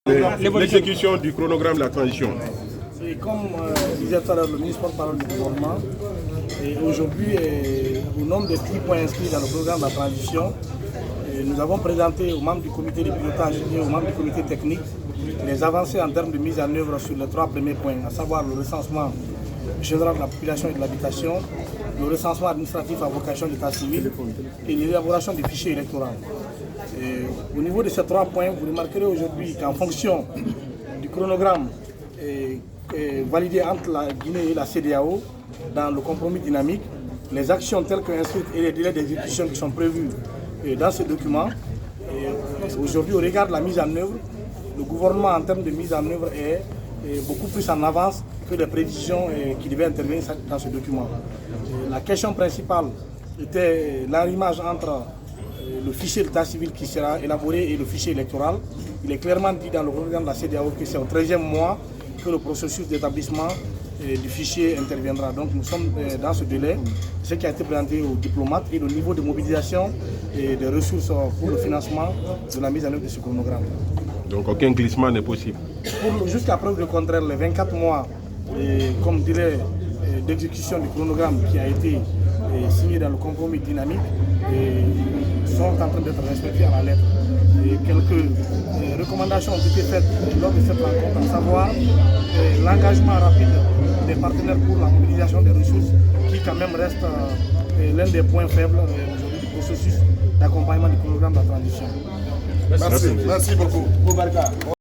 l'exécution du chronogramme de la transition. Et comme disait tout à l'heure le ministre porte-parole du gouvernement, aujourd'hui, au nombre de 10 points inscrits dans le programme de la transition, nous avons présenté aux membres du comité de pilotage et aux membres du comité technique les avancées en termes de mise en œuvre sur les 3 premiers points, à savoir le recensement général de la population et de l'habitation, le recensement administratif à vocation d'état civil et l'élaboration des fichiers électoraux. Au niveau de ces 3 points, vous remarquerez aujourd'hui qu'en fonction du chronogramme validé entre la Guinée et la CEDEAO dans le compromis dynamique, les actions telles qu'inscrites et les délais d'exécution qui sont prévus dans ce document, aujourd'hui au regard de la mise en œuvre, le gouvernement en termes de mise en œuvre est beaucoup plus en avance que les prévisions qui devaient intervenir dans ce document. La question principale était l'arrimage entre le fichier d'état civil qui sera élaboré et le fichier électoral. Il est clairement dit dans le programme de la CEDEAO que c'est au 13e mois que le processus d'établissement du fichier interviendra. Donc nous sommes dans ce délai, ce qui a été présenté aux diplomates et le niveau de mobilisation et des ressources pour le financement de la mise en œuvre de ce chronogramme. Donc aucun glissement n'est possible. Jusqu'à preuve du contraire, les 24 mois, comme délai d'exécution du chronogramme qui a été signé dans le compromis dynamique, sont en train d'être respectés à la lettre. Quelques recommandations ont été faites lors de cette rencontre, à savoir l'engagement rapide des partenaires pour la mobilisation des ressources, qui quand même reste l'un des points faibles du processus d'accompagnement du programme de la transition. Merci beaucoup.